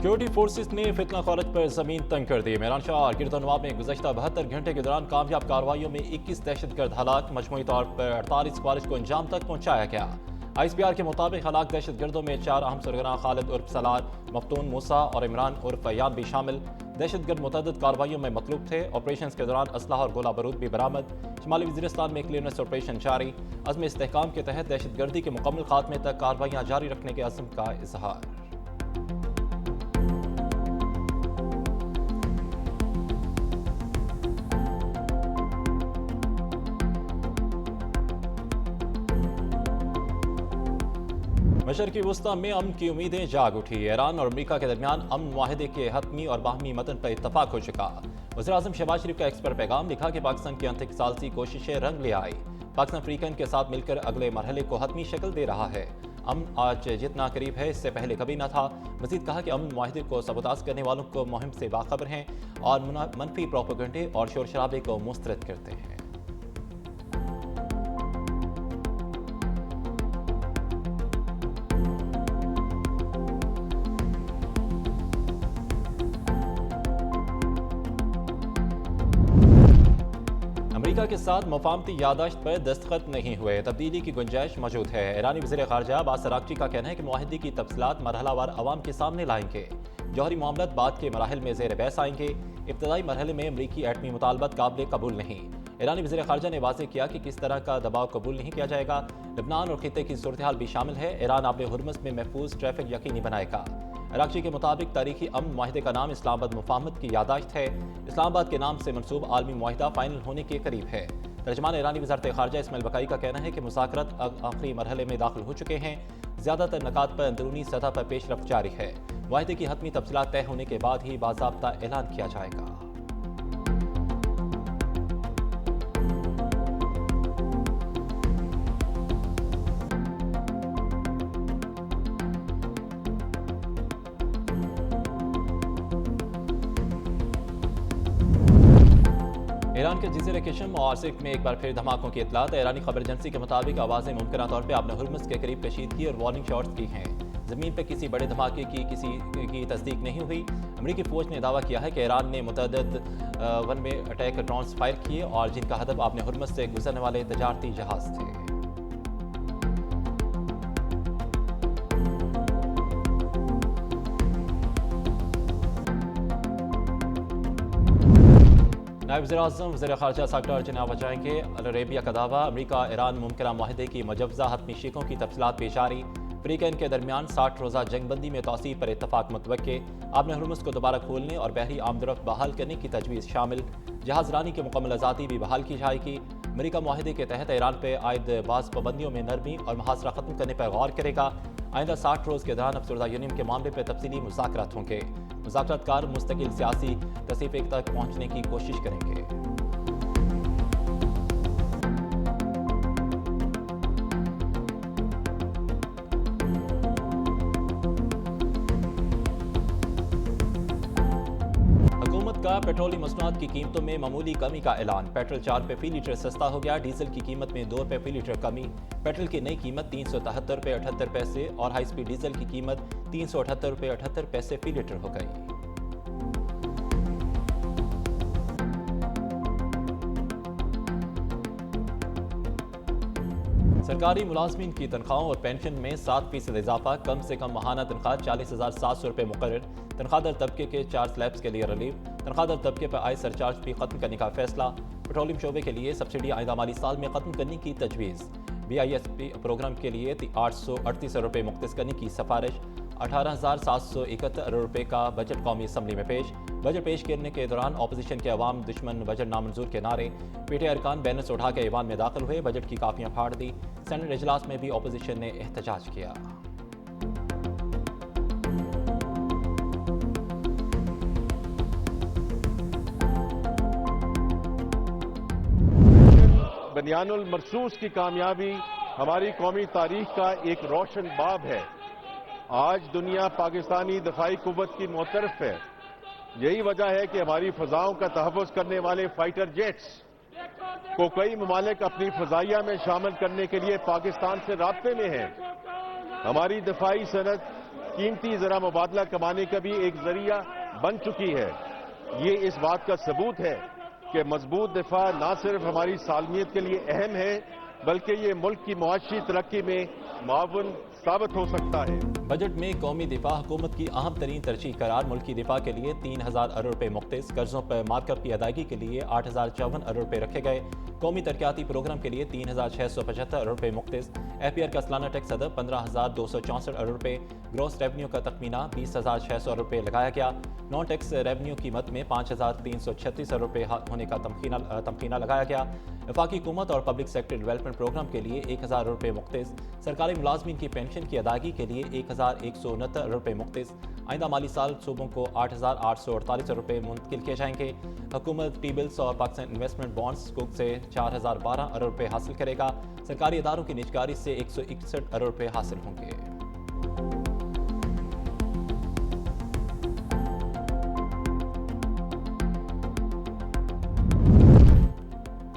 Security forces ने फितना college पर जमीन तंग कर दी। मेरान शाह और गिरदनवाब में गुज़श्ता 72 घंटे के दौरान कामयाब कार्रवाइयों में 21 दहशतगर्द हलाक, मजमूई तौर पर 48 कॉलेज को अंजाम तक पहुंचाया गया। ISPR के मुताबिक हलाक दहशतगर्दों में 4 अहम सरगना खालिद उर्फ सलार, मफ्तून मूसा और इमरान उर्फ फैयान भी शामिल। दहशतगर्द मुतअद्दिद कार्रवाइयों में मतलूब थे। ऑपरेशन के दौरान असलहा और गोला बारूद भी बरामद। शुमाली वज़ीरिस्तान में क्लियरेंस ऑपरेशन जारी। अज़्म इस्तेहकाम के तहत दहशतगर्दी के मुकम्मल खात्मे तक कार्रवाइयाँ जारी रखने के अज़्म का इज़हार। मशरक़ी वस्ता में अमन की उम्मीदें जाग उठी। ईरान और अमरीका के दरमियान अमन मुआहदे के हतमी और बाहमी मतन पर इत्तफाक हो चुका। वज़ीर-ए-आज़म शहबाज शरीफ का एक्सपर्ट पैगाम लिखा कि पाकिस्तान की अंतसालसी कोशिशें रंग ले आई। पाकिस्तान अफ्रीकन के साथ मिलकर अगले मरहले को हतमी शक्ल दे रहा है। अमन आज जितना करीब है इससे पहले कभी न था। मज़ीद कहा कि अमन मुआहदे को सबताज करने वालों को मुहिम से बाखबर हैं और मनफी प्रोपेगेंडे और शोर शराबे को मुस्तरद करते हैं। अमेरिका के साथ मफाहमती यादाश्त पर दस्तखत नहीं हुए, तब्दीली की गुंजाइश मौजूद है। ईरानी वज़ीर ख़ारजा अब्बास अराग़ची का कहना है कि मुआहदे की तफसीलात मरहलावार अवाम के सामने लाएंगे। जौहरी मामलात बाद के मराहिल में ज़ेर बहस आएंगे। इब्तदाई मरहले में अमरीकी एटमी मुतालबात काबिल कबूल नहीं। ईरानी वज़ीर ख़ारजा ने वाज़ेह किया कि किस तरह का दबाव कबूल नहीं किया जाएगा। लबनान और खित्ते की सूरत हाल भी शामिल है। ईरान आब हुर्मुज़ में महफूज ट्रैफिक यकीनी बनाएगा। अराग़ची के मुताबिक तारीखी अमन मुआहदे का नाम इस्लामाबाद मुफाहमत की यादाश्त है। इस्लामाबाद के नाम से मनसूब आलमी मुआहदा फाइनल होने के करीब है। तर्जमान ईरानी वज़ारत ख़ारजा इस्माइल बकाई का कहना है कि मुज़ाकरात आखिरी मरहले में दाखिल हो चुके हैं। ज़्यादातर नकात पर अंदरूनी सतह पर पेशरफ्त जारी है। मुआहदे की हतमी तफसीलात तय होने के बाद ही बाज़ाब्ता ऐलान किया जाएगा। ईरान के जज़ीरा किशम और सिर्क में एक बार फिर धमाकों की इतलात। ईरानी खबर एजेंसी के मुताबिक आवाज़ें मुमकिन तौर पर आपने हुर्मुज़ के करीब कशीदगी और वार्निंग शॉट्स की हैं। ज़मीन पर किसी बड़े धमाके की किसी की तस्दीक नहीं हुई। अमरीकी फ़ौज ने दावा किया है कि ईरान ने मुतअद्दिद one way attack drones fire किए और जिनका हदफ आपने हुर्मुज़ से गुजरने वाले तजारती जहाज़ थे। नायब वज़ीर-ए-आज़म वज़ीर ख़ारजा साकटा जनाब जाएंगे। अल अरेबिया का दावा, अमरीका ईरान मुमकिन माहदे की मुजवज़ा हतमी शिकों की तफसीलात पेश आ रही। अफ्रीकन के दरमियान 60 रोज़ा जंगबंदी में तौसीब पर इत्तफाक मुतवक्के। आपने हुर्मुज़ को दोबारा खोलने और बहरी आमदरफ्त बहाल करने की तजवीज़ शामिल। जहाज़ रानी के मुकम्मल आज़ादी भी बहाल की जाएगी। अमरीका मुआहदे के तहत ईरान पर आयद बाज़ पाबंदियों में नरमी और मुहासरा ख़त्म करने पर गौर करेगा। आइंदा 60 रोज़ के दौरान अफसरदा यूनियन के मामले पर तफसीली मुज़ाकरात होंगे। मुज़ाकरातकार मुस्तकिल सियासी तसीफ़े तक पहुँचने की कोशिश करेंगे। का पेट्रोलियम मसनूआत की कीमतों में मामूली कमी का ऐलान। पेट्रोल 4 रुपये फी लीटर सस्ता हो गया। डीजल की कीमत में 2 रुपये फी लीटर कमी। पेट्रोल की नई कीमत 373 रुपये 78 पैसे और हाई स्पीड डीजल की कीमत 378 रुपये 78 पैसे फी लीटर हो गई। सरकारी मुलाजमीन की तनख्वाहों और पेंशन में 7% इजाफा। कम से कम माहाना तनख्वाह 40,700 रुपये मुकर्रर। तनख्वाहदार तबके के 4 स्लैब्स के लिए रिलीफ। तनख्वाहदार तबके पर आय सरचार्ज भी खत्म करने का फैसला। पेट्रोलियम शोबे के लिए सब्सिडी आइंदा माली साल में खत्म करने की तजवीज़। BISP प्रोग्राम के लिए 838 रुपये मुख्तस करने की सिफारिश। 18,771 अरब रुपये का बजट कौमी असम्बली में पेश। बजट पेश करने के दौरान अपोजिशन के अवाम दुश्मन बजट नामंजूर के नारे। पीटीआई अरकान बैनर्स उठा के ऐवान में दाखिल हुए। बजट की कापियां फाड़ दी। सेनेट इजलास में भी अपोजिशन ने एहतजाज किया। बनियानुल मरसूस की कामयाबी हमारी कौमी तारीख का एक रोशन बाब है। आज दुनिया पाकिस्तानी दफाई कुव्वत की मुतरफ है। यही वजह है कि हमारी फजाओं का तहफ़्फ़ुज़ करने वाले फाइटर जेट्स को कई ममालिक अपनी फजाइया में शामिल करने के लिए पाकिस्तान से राब्ते में हैं। हमारी दफाई सनत कीमती ज़रा मुबादला कमाने का भी एक ज़रिया बन चुकी है। ये इस बात का सबूत है कि मजबूत दिफा ना सिर्फ हमारी सालमियत के लिए अहम है, बल्कि ये मुल्क की मुआशी तरक्की में मावन साबित हो सकता है। बजट में कौमी दिफा हुकूमत की अहम तरीन तरजीह करार मुल्की दिफा के लिए 3000 अरब रुपये मुख्तस, कर्जों पर मार्कअप की अदायगी के लिए 8054 अरब रुपये रखे गए। कौमी तरक्याती प्रोग्राम के लिए 3675 अरब रुपये मुख्तस। FPR का सालाना टैक्स अदब 15264 अरब रुपये। ग्रॉस रेवन्यू का तखमीना 20600 अरब रुपये लगाया गया। नॉन टैक्स रेवन्यू कीमत में 5336 अरब रुपये होने का तमखीना लगाया गया। वफाकी हुकूमत और पब्लिक सेक्टर डेवलपमेंट प्रोग्राम के लिए 1000 अरब रुपये मुख्तस। सरकारी मुलाजमीन की पेंशन की अदायगी के लिए 1169 अरब रुपये मुख्तस। आइंदा माली साल सूबों को 8848 अरब रुपये मुंतकिल किए जाएंगे। हुकूमत टी बिल्स और पाकिस्तान इन्वेस्टमेंट बॉन्ड्स कुक से 4012 अरब रुपये हासिल करेगा। सरकारी इदारों की निजकारी से 161 अरब रुपये हासिल होंगे।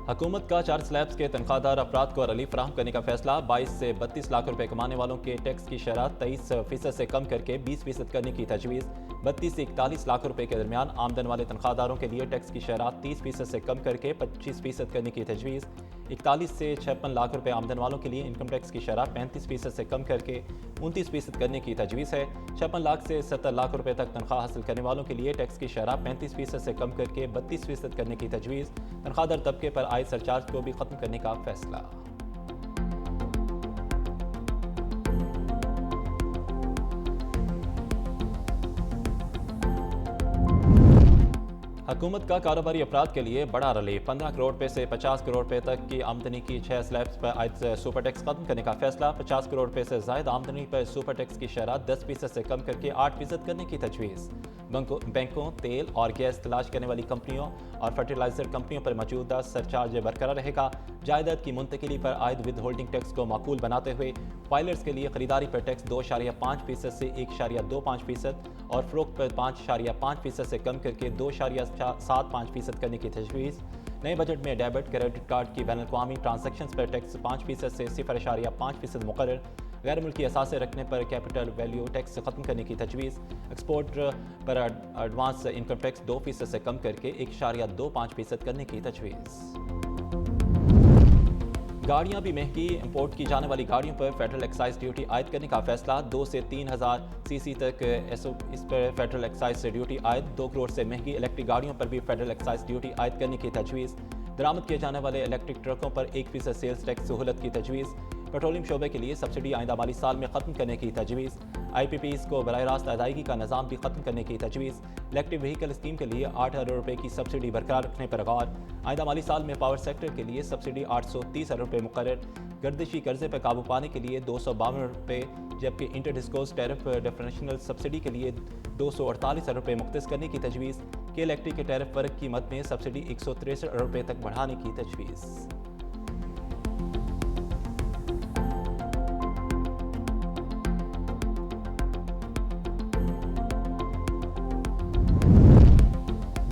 हुकूमत का 4 स्लैब्स के तनख्वाहदार अफराद को रिलीफ फराहम करने का फैसला। 22 से 32 लाख रुपए कमाने वालों के टैक्स की शरह 23% से कम करके 20% करने की तजवीज़। 32 से 41 लाख रुपए के दरमियान आमदन वाले तनख्वाहदारों के लिए टैक्स की शरह 30% से कम करके 25% करने की तजवीज़। 41 से 56 लाख रुपए आमदन वालों के लिए इनकम टैक्स की शरह 35% से कम करके 29% करने की तजवीज़ है। 56 लाख से 70 लाख रुपए तक तनख्वाह हासिल करने वालों के लिए टैक्स की शरह 35% से कम करके 32% करने की तजवीज़। तनख्वाहदार तबके पर आय सरचार्ज को भी खत्म करने का फैसला। हुकूमत का कारोबारी अफराद के लिए बड़ा रिलीफ। 15 करोड़ रुपए से 50 करोड़ रुपए तक की आमदनी की 6 स्लैब्स पर आयद सुपर टैक्स खत्म करने का फैसला। 50 करोड़ रुपए से ज़ायद आमदनी पर सुपर टैक्स की शरह 10% से कम करके 8% करने की तजवीज़। बैंकों, तेल और गैस तलाश करने वाली कंपनियों और फर्टिलाइजर कंपनियों पर मौजूदा सरचार्ज बरकरार रहेगा। जायदाद की मुंतकिली पर आयद विद होल्डिंग टैक्स को माकूल बनाते हुए फाइलर्स के लिए खरीदारी पर टैक्स 2.5% से 1.25% और फरोख्त पर 5.5% से कम करके 2.75% करने की तजवीज़। नए बजट में डेबिट क्रेडिट कार्ड की बैनुल-अक़वामी ट्रांजैक्शंस पर टैक्स 5% से 0.5% मुकर्रर। गैर मुल्की असासे रखने पर कैपिटल वैल्यू टैक्स खत्म करने की तजवीज़। एक्सपोर्ट पर एडवांस इनकम टैक्स 2% से कम करके 1.25% करने की तजवीज़। गाड़ियां भी महंगी। इंपोर्ट की जाने वाली गाड़ियों पर फेडरल एक्साइज ड्यूटी आयद करने का फैसला। 2 से 3000 सीसी तक इस पर फेडरल एक्साइज ड्यूटी आयद। 2 करोड़ से महंगी इलेक्ट्रिक गाड़ियों पर भी फेडरल एक्साइज ड्यूटी आयद करने की तजवीज़। दरामद किए जाने वाले इलेक्ट्रिक ट्रकों पर 1% सेल्स टैक्स सहूलत की तजवीज़। पेट्रोलियम शोबे के लिए सब्सिडी आइंदा माली साल में खत्म करने की तजवीज़। IPPs को बराह रास्त अदायगी का निज़ाम भी खत्म करने की तजवीज़। इलेक्ट्रिक व्हीकल स्कीम के लिए 8 अरब रुपए की सब्सिडी बरकरार रखने पर गौर। आइंदा माली साल में पावर सेक्टर के लिए सब्सिडी 830 अरब रुपए मुकर्रर। गर्दिशी कर्जे पर काबू पाने के लिए 252 रुपए, जबकि inter discoms tariff differential subsidy के लिए 248 अरब रुपए मुख्तस करने की तजवीज़। के इलेक्ट्रिक के टैरिफ वर्ग कीमत में सब्सिडी 163 अरब रुपए तक बढ़ाने की तजवीज़।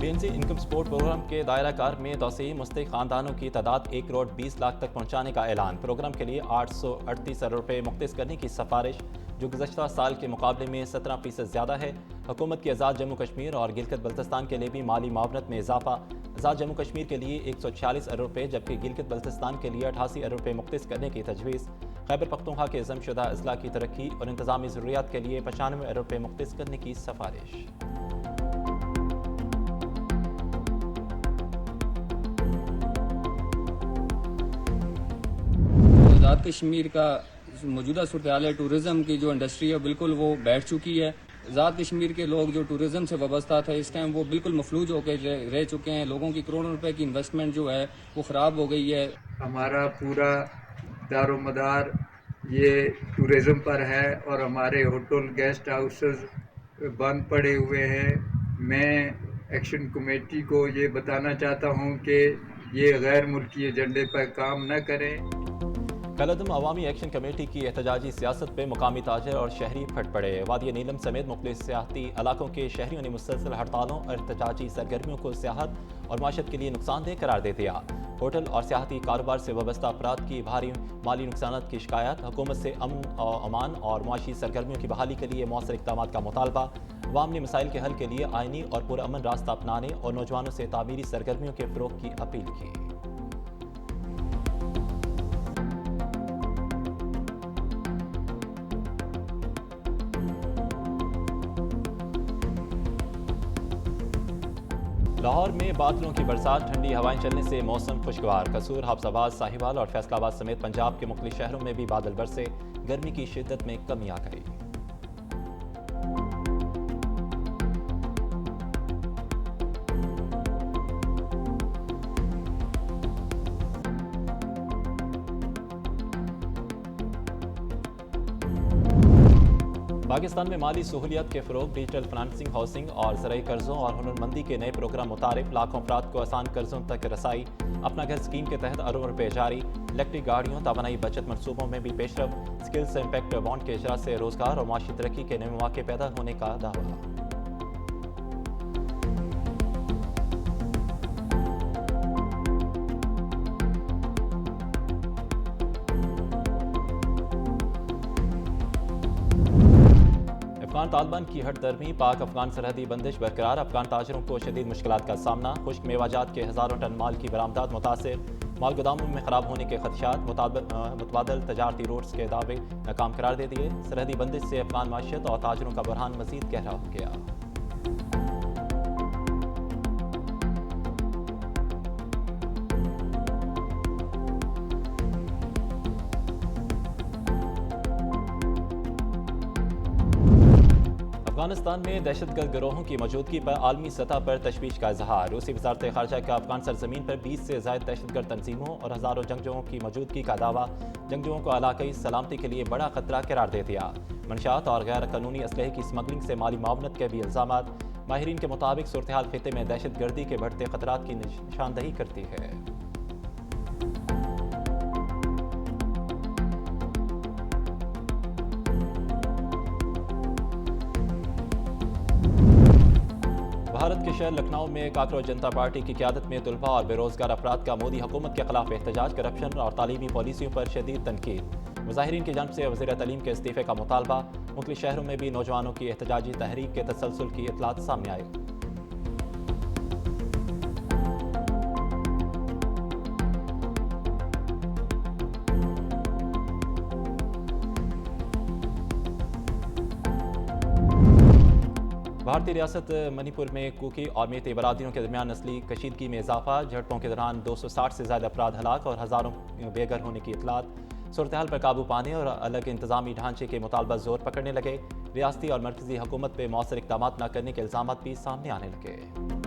BNC इनकम सपोर्ट प्रोग्राम के दायरा कार में तोसी। मुस्तहिक खानदानों की तादाद 1 करोड़ 20 लाख तक पहुँचाने का ऐलान। प्रोग्राम के लिए 838 अरब रुपए मुख्तस करने की सिफारिश, जो गुज़श्ता साल के मुकाबले में 17% ज़्यादा है। हुकूमत की आज़ाद जम्मू कश्मीर और गिलगित बल्तिस्तान के लिए भी माली मावनत में इजाफा। आज़ाद जम्मू कश्मीर के लिए 146 अरब रुपए, जबकि गिलगित बल्तिस्तान के लिए 88 अरब रुपए मुख्तस करने की तजवीज़। खैबर पख्तूनख्वा के ज़मशुदा अजला की तरक्की और इंतज़ामी ज़रूरियात के लिए 95 अरब रुपए मुख्तस करने की सिफारिश। आज़ाद कश्मीर का मौजूदा सूरत हाल है, टूरिज़म की जो इंडस्ट्री है बिल्कुल वो बैठ चुकी है। आज़ाद कश्मीर के लोग जो टूरिज़म से वाबस्ता थे, इस टाइम वो बिल्कुल मफलूज होकर रह चुके हैं। लोगों की करोड़ों रुपए की इन्वेस्टमेंट जो है वो ख़राब हो गई है। हमारा पूरा दारोमदार ये टूरिज़म पर है और हमारे होटल गेस्ट हाउसेस बंद पड़े हुए हैं। मैं एक्शन कमेटी को ये बताना चाहता हूँ कि ये गैर मुल्की एजेंडे पर काम न करें। कलअदम अवामी एक्शन कमेटी की एहतजाजी सियासत पे मुकामी ताजर और शहरी फट पड़े। वादी नीलम समेत मुख्तलिफ सियाहती इलाकों के शहरियों ने मुसलसल हड़तालों और एहतजाजी सरगर्मियों को सियाहत और माशत के लिए नुकसानदेह करार दे दिया। ہوٹل اور سیاحتی کاروبار سے وابستہ افراد کی بھاری مالی نقصانات کی شکایت، حکومت سے امن و امان اور معاشی سرگرمیوں کی بحالی کے لیے مؤثر اقدامات کا مطالبہ، عوام نے مسائل کے حل کے لیے آئینی اور پرامن راستہ اپنانے اور نوجوانوں سے تعمیری سرگرمیوں کے فروغ کی اپیل کی۔ لاہور میں بادلوں کی برسات، ٹھنڈی ہوائیں چلنے سے موسم خوشگوار۔ قصور، حفظ آباد، ساہیوال اور فیصل آباد سمیت پنجاب کے مختلف شہروں میں بھی بادل برسے، گرمی کی شدت میں کمی آ گئی۔ پاکستان میں مالی سہولیات کے فروغ، ڈیجیٹل فنانسنگ، ہاؤسنگ اور زرعی قرضوں اور ہنرمندی کے نئے پروگرام متعارف، لاکھوں افراد کو آسان قرضوں تک رسائی، اپنا گھر اسکیم کے تحت اربوں روپے جاری، الیکٹرک گاڑیوں، توانائی بچت منصوبوں میں بھی پیش رفت، اسکلز امپیکٹ بانڈ کے اجرا سے روزگار اور معاشی ترقی کے نئے مواقع پیدا ہونے کا دعویٰ۔ افغان طالبان کی ہٹ درمی، پاک افغان سرحدی بندش برقرار، افغان تاجروں کو شدید مشکلات کا سامنا، خشک میوہ جات کے ہزاروں ٹن مال کی برآمدات متاثر، مال گوداموں میں خراب ہونے کے خدشات، متبادل تجارتی روٹس کے دعوے ناکام قرار دے دیے، سرحدی بندش سے افغان معیشت اور تاجروں کا بحران مزید گہرا ہو گیا۔ افغانستان میں دہشت گرد گروہوں کی موجودگی پر عالمی سطح پر تشویش کا اظہار، روسی وزارت خارجہ کا افغان سرزمین پر 20 سے زائد دہشت گرد تنظیموں اور ہزاروں جنگجوؤں کی موجودگی کا دعویٰ، جنگجوؤں کو علاقائی سلامتی کے لیے بڑا خطرہ قرار دے دیا، منشیات اور غیر قانونی اسلحے کی اسمگلنگ سے مالی معاونت کے بھی الزامات، ماہرین کے مطابق صورتحال خطے میں دہشت گردی کے بڑھتے خطرات کی نشاندہی کرتی ہے۔ بھارت کے شہر لکھنؤ میں کاکروچ جنتا پارٹی کی قیادت میں طلباء اور بے روزگار افراد کا مودی حکومت کے خلاف احتجاج، کرپشن اور تعلیمی پالیسیوں پر شدید تنقید، مظاہرین کی جانب سے وزیر تعلیم کے استعفے کا مطالبہ، مختلف شہروں میں بھی نوجوانوں کی احتجاجی تحریک کے تسلسل کی اطلاعات سامنے آئی۔ بھارتی ریاست منی پور میں کوکی اور میتے برادریوں کے درمیان نسلی کشیدگی میں اضافہ، جھڑپوں کے دوران 260 سے زائد افراد ہلاک اور ہزاروں بے گھر ہونے کی اطلاعات، صورتحال پر قابو پانے اور الگ انتظامی ڈھانچے کے مطالبہ زور پکڑنے لگے، ریاستی اور مرکزی حکومت پہ مؤثر اقدامات نہ کرنے کے الزامات بھی سامنے آنے لگے۔